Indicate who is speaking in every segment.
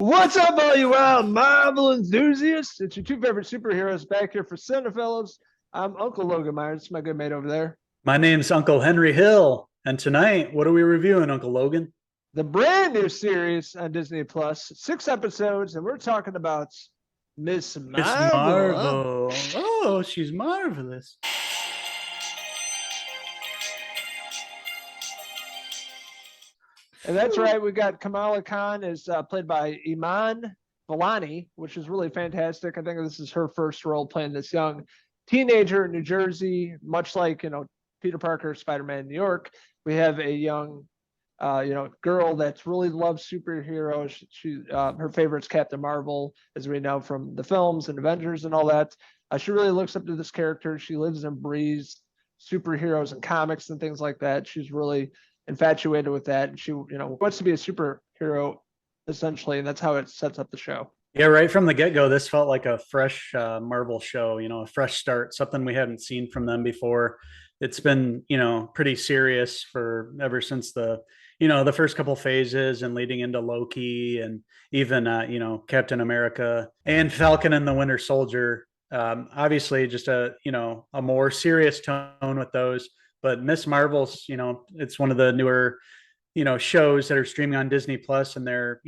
Speaker 1: What's up, all you wild Marvel enthusiasts? It's your two favorite superheroes back here for CinePhellas. I'm Uncle Logan Myers, my good mate over there.
Speaker 2: My name's Uncle Henry Hill, and tonight, what are we reviewing, Uncle Logan?
Speaker 1: The brand new series on Disney Plus, 6 episodes, and we're talking about Miss
Speaker 2: Miss
Speaker 1: Marvel. Huh?
Speaker 2: Marvel. Oh, she's marvelous.
Speaker 1: And that's right, we got Kamala Khan is played by Iman Vellani, which is really fantastic. I think this is her first role playing this young teenager in New Jersey, much like Peter Parker, Spider-Man in New York. We have a young girl that's really loves superheroes. She her favorite's Captain Marvel, as we know from the films and Avengers and all that. She really looks up to this character. She lives and breathes superheroes and comics and things like that. She's really infatuated with that, and she wants to be a superhero essentially, and that's how it sets up the show.
Speaker 2: Yeah, right from the get-go, this felt like a fresh Marvel show, a fresh start, something we hadn't seen from them before. It's been, pretty serious for ever since the first couple phases and leading into Loki and even, Captain America and Falcon and the Winter Soldier. Obviously, just a more serious tone with those. But Miss Marvel's, it's one of the newer, shows that are streaming on Disney Plus, and they're,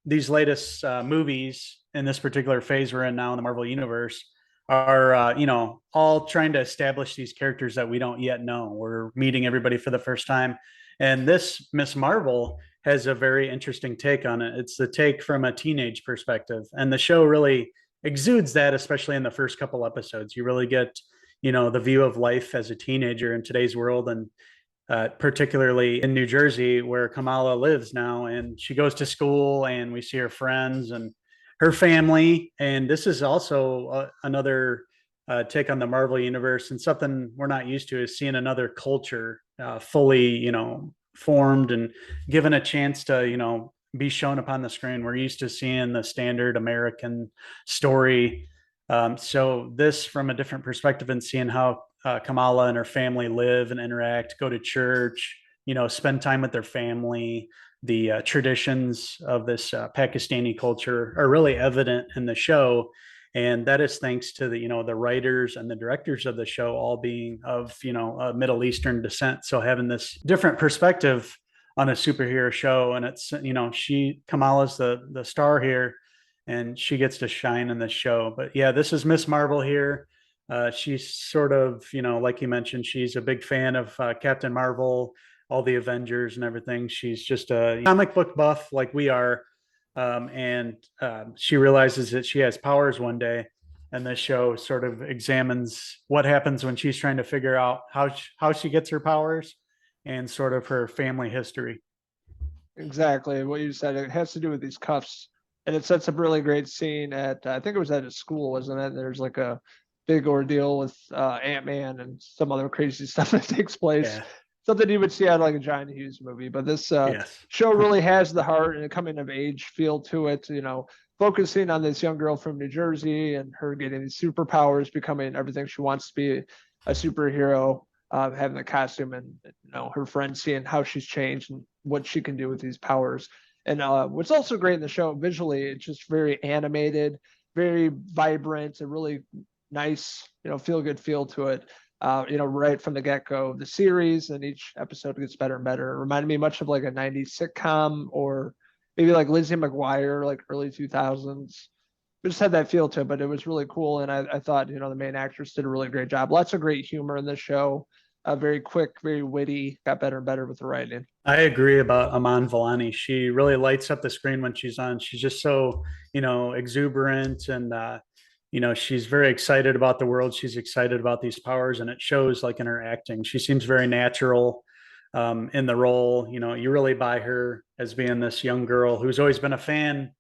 Speaker 2: these latest movies in this particular phase we're in now in the Marvel universe are all trying to establish these characters that we don't yet know. We're meeting everybody for the first time, and this Miss Marvel has a very interesting take on it. It's the take from a teenage perspective, and the show really exudes that, especially in the first couple episodes. You really get the view of life as a teenager in today's world, and particularly in New Jersey, where Kamala lives now. And she goes to school, and we see her friends and her family. And this is also another take on the Marvel universe, and something we're not used to is seeing another culture fully, formed and given a chance to, be shown upon the screen. We're used to seeing the standard American story. So this from a different perspective, and seeing how Kamala and her family live and interact, go to church, spend time with their family. The traditions of this Pakistani culture are really evident in the show, and that is thanks to the writers and the directors of the show all being of Middle Eastern descent. So having this different perspective on a superhero show, and it's Kamala's the star here, and she gets to shine in this show. But yeah, this is Miss Marvel here. She's sort of, like you mentioned, she's a big fan of Captain Marvel, all the Avengers and everything. She's just a comic book buff like we are. And she realizes that she has powers one day. And this show sort of examines what happens when she's trying to figure out how she gets her powers and sort of her family history.
Speaker 1: Exactly what you said. It has to do with these cuffs, and it sets up a really great scene at I think it was at a school, wasn't it? There's like a big ordeal with Ant-Man and some other crazy stuff that takes place.
Speaker 2: Yeah.
Speaker 1: Something you would see out of like a John Hughes movie. But this
Speaker 2: Yes.
Speaker 1: show really has the heart and a coming of age feel to it. Focusing on this young girl from New Jersey and her getting these superpowers, becoming everything she wants to be, a superhero, having the costume, and her friends seeing how she's changed and what she can do with these powers. And what's also great in the show visually, it's just very animated, very vibrant, a really nice, feel good feel to it. Right from the get-go of the series, and each episode gets better and better. It reminded me much of like a 90s sitcom, or maybe like Lizzie McGuire, like early 2000s. It just had that feel to it, but it was really cool. And I thought, the main actress did a really great job. Lots of great humor in this show. Very quick, very witty, got better and better with the writing.
Speaker 2: I agree about Aman Vellani. She really lights up the screen when she's on. She's just so, exuberant, and she's very excited about the world. She's excited about these powers, and it shows like in her acting. She seems very natural in the role. You really buy her as being this young girl who's always been a fan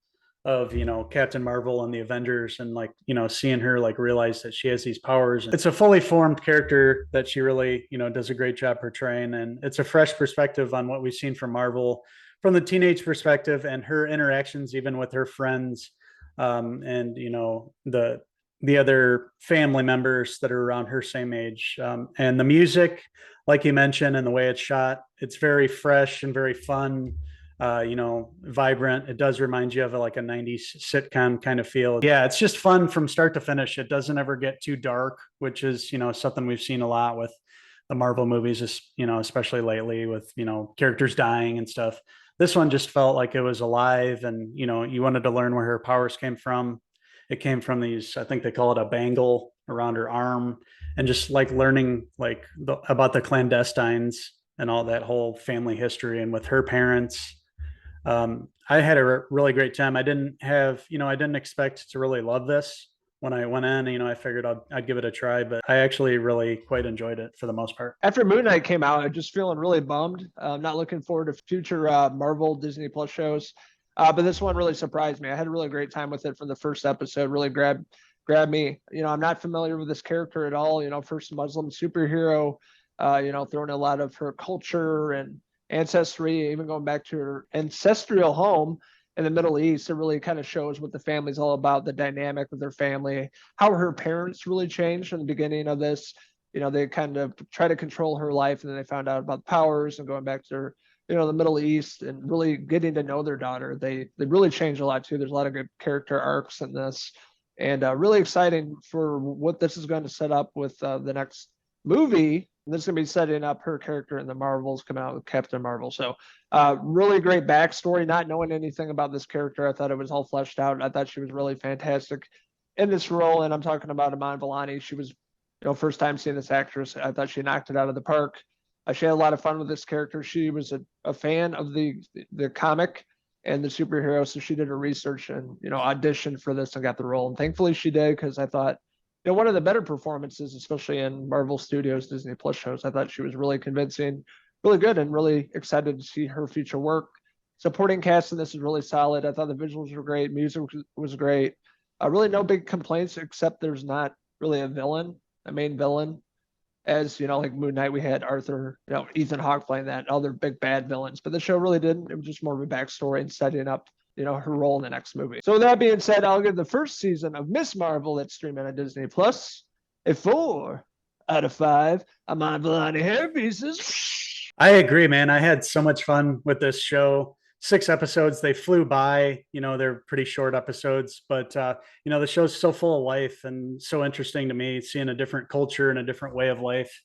Speaker 2: of Captain Marvel and the Avengers, and like seeing her like realize that she has these powers. It's a fully formed character that she really does a great job portraying, and it's a fresh perspective on what we've seen from Marvel from the teenage perspective, and her interactions even with her friends, and the other family members that are around her same age, and the music, like you mentioned, and the way it's shot, it's very fresh and very fun. vibrant. It does remind you of like a 90s sitcom kind of feel. Yeah, it's just fun from start to finish. It doesn't ever get too dark, which is, something we've seen a lot with the Marvel movies, especially lately with, characters dying and stuff. This one just felt like it was alive, and, you wanted to learn where her powers came from. It came from these, I think they call it a bangle around her arm, and just like learning like about the clandestines and all that whole family history and with her parents. I had a really great time. I didn't expect to really love this when I went in. I figured I'd give it a try, but I actually really quite enjoyed it for the most part.
Speaker 1: After Moon Knight came out, I'm just feeling really bummed. I'm not looking forward to future Marvel Disney Plus shows. But this one really surprised me. I had a really great time with it from the first episode. Really grabbed me. I'm not familiar with this character at all. First Muslim superhero. Throwing a lot of her culture and ancestry, even going back to her ancestral home in the Middle East. It really kind of shows what the family's all about, the dynamic of their family, how her parents really changed in the beginning of this. They kind of try to control her life, and then they found out about the powers and going back to her, the Middle East, and really getting to know their daughter. They really changed a lot too. There's a lot of good character arcs in this, and really exciting for what this is going to set up with the next movie. This is going to be setting up her character in the Marvels, coming out with Captain Marvel. So really great backstory. Not knowing anything about this character, I thought it was all fleshed out. I thought she was really fantastic in this role, and I'm talking about Iman Vellani. She was, first time seeing this actress. I thought she knocked it out of the park. She had a lot of fun with this character. She was a fan of the comic and the superhero, so she did her research and auditioned for this and got the role. And thankfully she did, because I thought one of the better performances, especially in Marvel Studios Disney Plus shows. I thought she was really convincing, really good, and really excited to see her future work. Supporting cast in this is really solid. I thought the visuals were great, music was great. Really no big complaints, except there's not really a main villain. As like Moon Knight, we had Arthur, Ethan Hawke playing that, other big bad villains. But the show really didn't. It was just more of a backstory and setting up, her role in the next movie. So with that being said, I'll give the first season of Miss Marvel that's streaming on Disney Plus a 4 out of 5. Iman Vellani hair pieces.
Speaker 2: I agree, man. I had so much fun with this show. 6 episodes, they flew by. They're pretty short episodes, but the show's so full of life and so interesting to me, seeing a different culture and a different way of life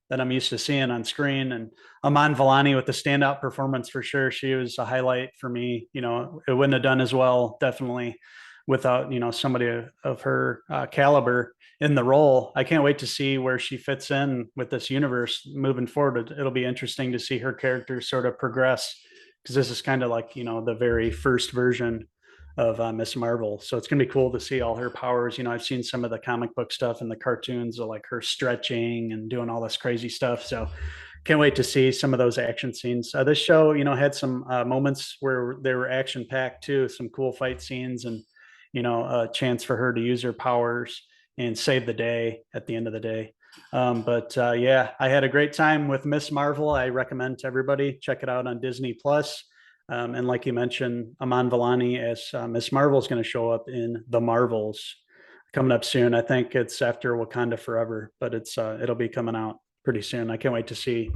Speaker 2: that I'm used to seeing on screen. And Iman Vellani with the standout performance for sure. She was a highlight for me. It wouldn't have done as well, definitely, without somebody of her caliber in the role. I can't wait to see where she fits in with this universe moving forward. It'll be interesting to see her character sort of progress, because this is kind of like the very first version of Miss Marvel. So it's gonna be cool to see all her powers. I've seen some of the comic book stuff and the cartoons of like her stretching and doing all this crazy stuff. So can't wait to see some of those action scenes. This show, had some moments where they were action packed too, some cool fight scenes, and a chance for her to use her powers and save the day at the end of the day. Yeah, I had a great time with Miss Marvel. I recommend to everybody check it out on Disney Plus. And like you mentioned, Iman Vellani as Miss Marvel is going to show up in The Marvels coming up soon. I think it's after Wakanda Forever, but it'll be coming out pretty soon. I can't wait to see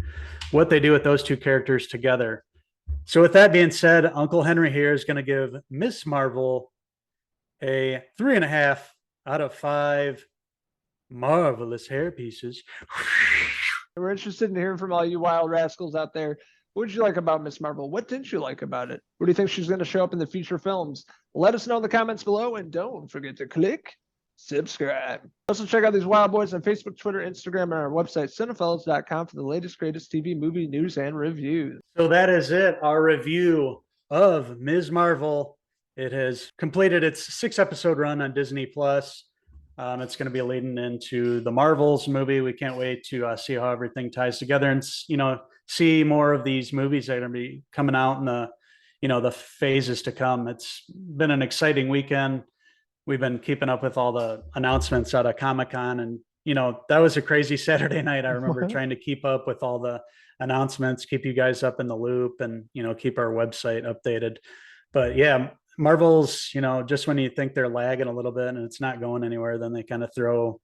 Speaker 2: what they do with those two characters together. So with that being said, Uncle Henry here is going to give Miss Marvel a 3.5 out of 5 marvelous hair pieces.
Speaker 1: We're interested in hearing from all you wild rascals out there. What did you like about Miss Marvel? What didn't you like about it? Where do you think she's going to show up in the future films? Let us know in the comments below, and don't forget to click subscribe. Also check out these wild boys on Facebook, Twitter, Instagram, and our website, CinePhellas.com, for the latest, greatest TV, movie news and reviews.
Speaker 2: So that is it, our review of Ms. Marvel. It has completed its 6-episode run on Disney Plus. It's going to be leading into the Marvels movie. We can't wait to see how everything ties together, and see more of these movies that are going to be coming out in the phases to come. It's been an exciting weekend. We've been keeping up with all the announcements out of Comic-Con, and that was a crazy Saturday night. I remember trying to keep up with all the announcements, keep you guys up in the loop, and keep our website updated. But yeah, Marvel's, just when you think they're lagging a little bit and it's not going anywhere, then they kind of throw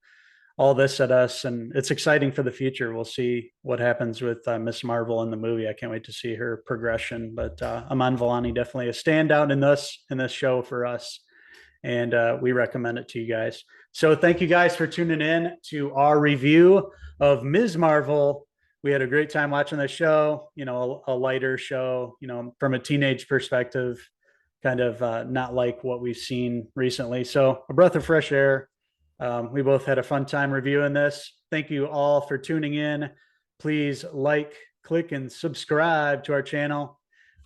Speaker 2: all this at us, and it's exciting for the future. We'll see what happens with Miss Marvel in the movie. I can't wait to see her progression. But Aman Vellani definitely a standout in this show for us, and we recommend it to you guys. So thank you guys for tuning in to our review of Ms. Marvel. We had a great time watching the show. You know, a lighter show. You know, from a teenage perspective, kind of not like what we've seen recently. So a breath of fresh air. We both had a fun time reviewing this. Thank you all for tuning in. Please like, click, and subscribe to our channel.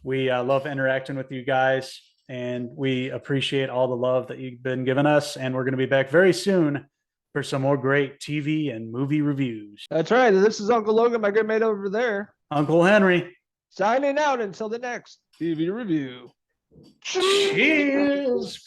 Speaker 2: We love interacting with you guys, and we appreciate all the love that you've been giving us. And we're going to be back very soon for some more great TV and movie reviews.
Speaker 1: That's right. This is Uncle Logan, my good mate over there.
Speaker 2: Uncle Henry.
Speaker 1: Signing out until the next TV review.
Speaker 2: Cheers.